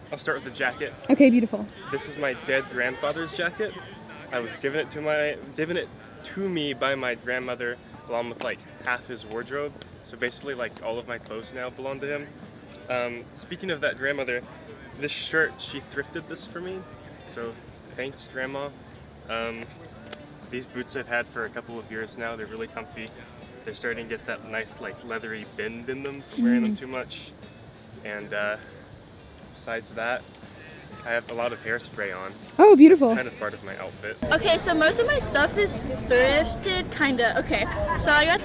So I'll start with the jacket. Okay, beautiful. This is my dead grandfather's jacket. I was given it to me by my grandmother, along with like half his wardrobe. So basically, like all of my clothes now belong to him. Speaking of that grandmother, this shirt, she thrifted this for me. So thanks, Grandma. These boots I've had for a couple of years now. They're really comfy. They're starting to get that nice like leathery bend in them from wearing them too much. And besides that, I have a lot of hairspray on. Oh, beautiful. It's kind of part of my outfit. Okay, so most of my stuff is thrifted, kinda. Okay, so I got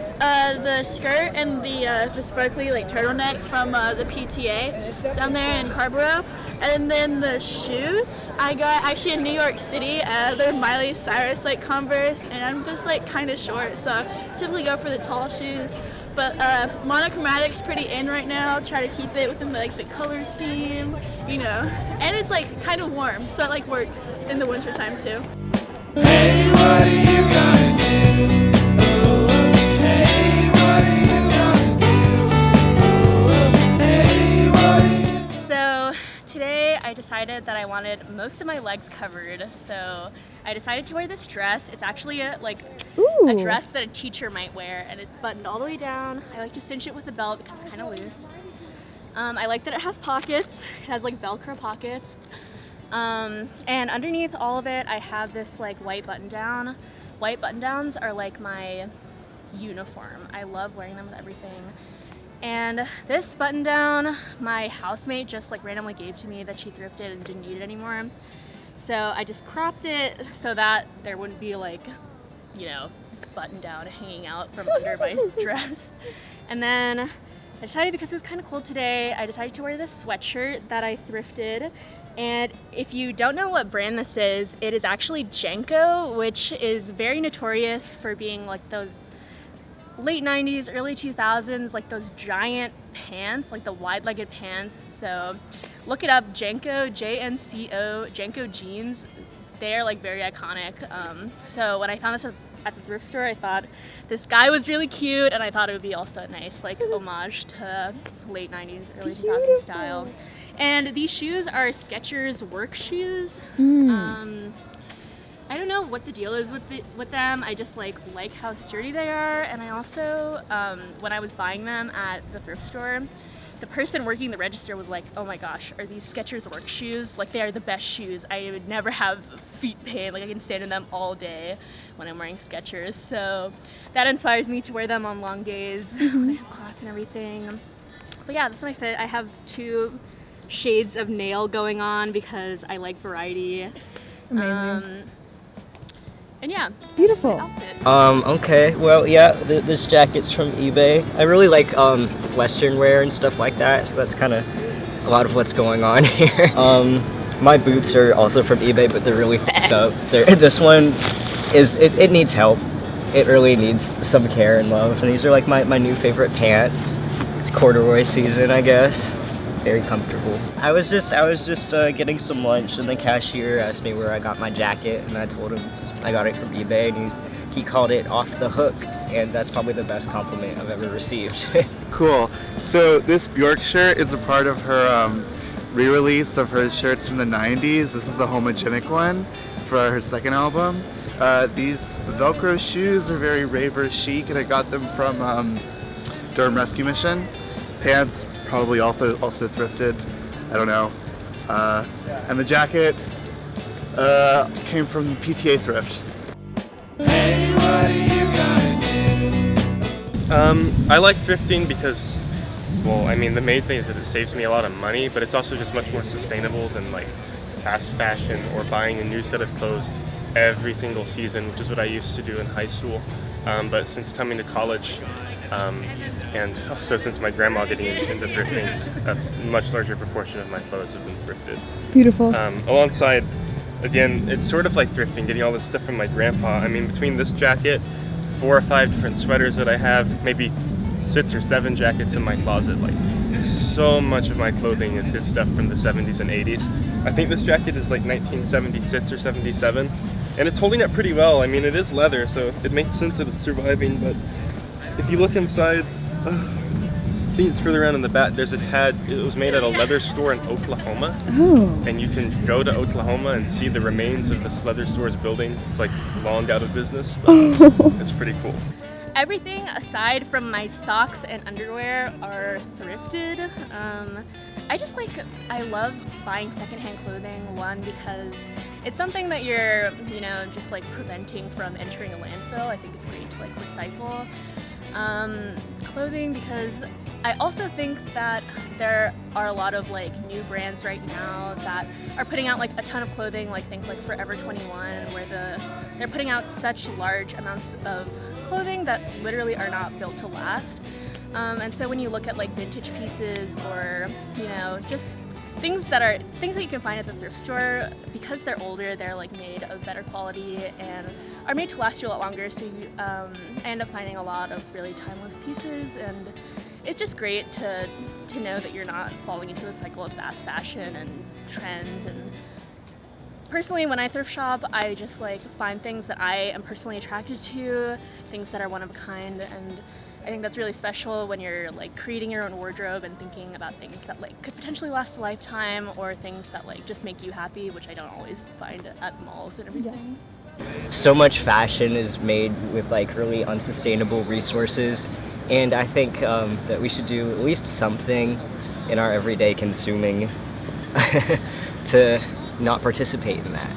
the skirt and the sparkly like turtleneck from the PTA down there in Carborough. And then the shoes I got actually in New York City. They're Miley Cyrus like Converse, and I'm just like kind of short, so I typically go for the tall shoes. But monochromatic's pretty in right now. Try to keep it within the color scheme, you know. And it's like kind of warm, so it like works in the winter time too. Hey, what are you gonna do? Hey, what are you gonna do? Hey, what are you... So today I decided that I wanted most of my legs covered, so I decided to wear this dress. It's actually a dress that a teacher might wear, and it's buttoned all the way down. I like to cinch it with a belt because it's kind of loose. I like that it has pockets. It has like Velcro pockets. And underneath all of it, I have this like white button down. White button downs are like my uniform. I love wearing them with everything. And this button down, my housemate just like randomly gave to me that she thrifted and didn't need it anymore. So I just cropped it so that there wouldn't be like, you know, button down hanging out from under my dress. And then I decided, because it was kind of cold today, I decided to wear this sweatshirt that I thrifted. And if you don't know what brand this is, it is actually JNCO, which is very notorious for being like those late 90s, early 2000s, like those giant pants, like the wide-legged pants. So look it up, JNCO, J-N-C-O, JNCO jeans. They're like very iconic. So when I found this at the thrift store, I thought this guy was really cute, and I thought it would be also a nice like homage to late 90s, early 2000s style. And these shoes are Skechers work shoes. I don't know what the deal is with them. I just like how sturdy they are, and I also when I was buying them at the thrift store, the person working the register was like, "Oh my gosh, are these Skechers work shoes? Like they are the best shoes. I would never have feet pain. Like I can stand in them all day when I'm wearing Skechers." So that inspires me to wear them on long days when I have class and everything. But yeah, that's my fit. I have 2 shades of nail going on because I like variety. Amazing. And yeah, Beautiful. that's my outfit. Okay, well, yeah, this jacket's from eBay. I really like Western wear and stuff like that, so that's kind of a lot of what's going on here. My boots are also from eBay, but they're really f***ed up. This one it needs help. It really needs some care and love. And these are like my new favorite pants. It's corduroy season, I guess. Very comfortable. I was just getting some lunch, and the cashier asked me where I got my jacket, and I told him I got it from eBay, and he called it off the hook, and that's probably the best compliment I've ever received. Cool. So this Bjork shirt is a part of her re-release of her shirts from the 90s. This is the homogenic one for her second album. These Velcro shoes are very raver chic, and I got them from Durham Rescue Mission. Pants, probably also thrifted. I don't know. And the jacket came from PTA thrift. Hey, what are you gonna do? I like thrifting because, well, I mean, the main thing is that it saves me a lot of money, but it's also just much more sustainable than like fast fashion or buying a new set of clothes every single season, which is what I used to do in high school. But since coming to college, and also since my grandma getting into thrifting, a much larger proportion of my clothes have been thrifted. Beautiful. Alongside, again, it's sort of like thrifting, getting all this stuff from my grandpa. I mean, between this jacket, 4 or 5 different sweaters that I have, maybe 6 or 7 jackets in my closet, like so much of my clothing is his stuff from the 70s and 80s. I think this jacket is like 1976 or 77, and it's holding up pretty well. I mean, it is leather, so it makes sense that it's surviving, but if you look inside, think it's further around in the back. There's a tad. It was made at a leather store in Oklahoma, Oh. and you can go to Oklahoma and see the remains of this leather store's building. It's like long out of business, but it's pretty cool. Everything aside from my socks and underwear are thrifted. I love buying secondhand clothing, one, because it's something that you're, just like preventing from entering a landfill. I think it's great to like recycle clothing, because I also think that there are a lot of like new brands right now that are putting out like a ton of clothing, like think like Forever 21, where they're putting out such large amounts of clothing that literally are not built to last. And so when you look at like vintage pieces or just things that you can find at the thrift store, because they're older, they're like made of better quality and are made to last you a lot longer, so you end up finding a lot of really timeless pieces. And it's just great to know that you're not falling into a cycle of fast fashion and trends. And personally, when I thrift shop, I just like find things that I am personally attracted to, things that are one of a kind, and I think that's really special when you're like creating your own wardrobe and thinking about things that like could potentially last a lifetime, or things that like just make you happy, which I don't always find at malls and everything. So much fashion is made with like really unsustainable resources, and I think that we should do at least something in our everyday consuming to not participate in that.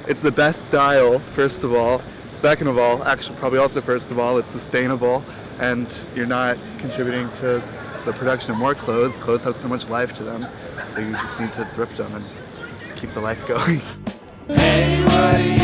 It's the best style, first of all. Second of all, actually probably also first of all, it's sustainable, and you're not contributing to the production of more clothes. Clothes have so much life to them, so you just need to thrift them and keep the life going. Hey, what do you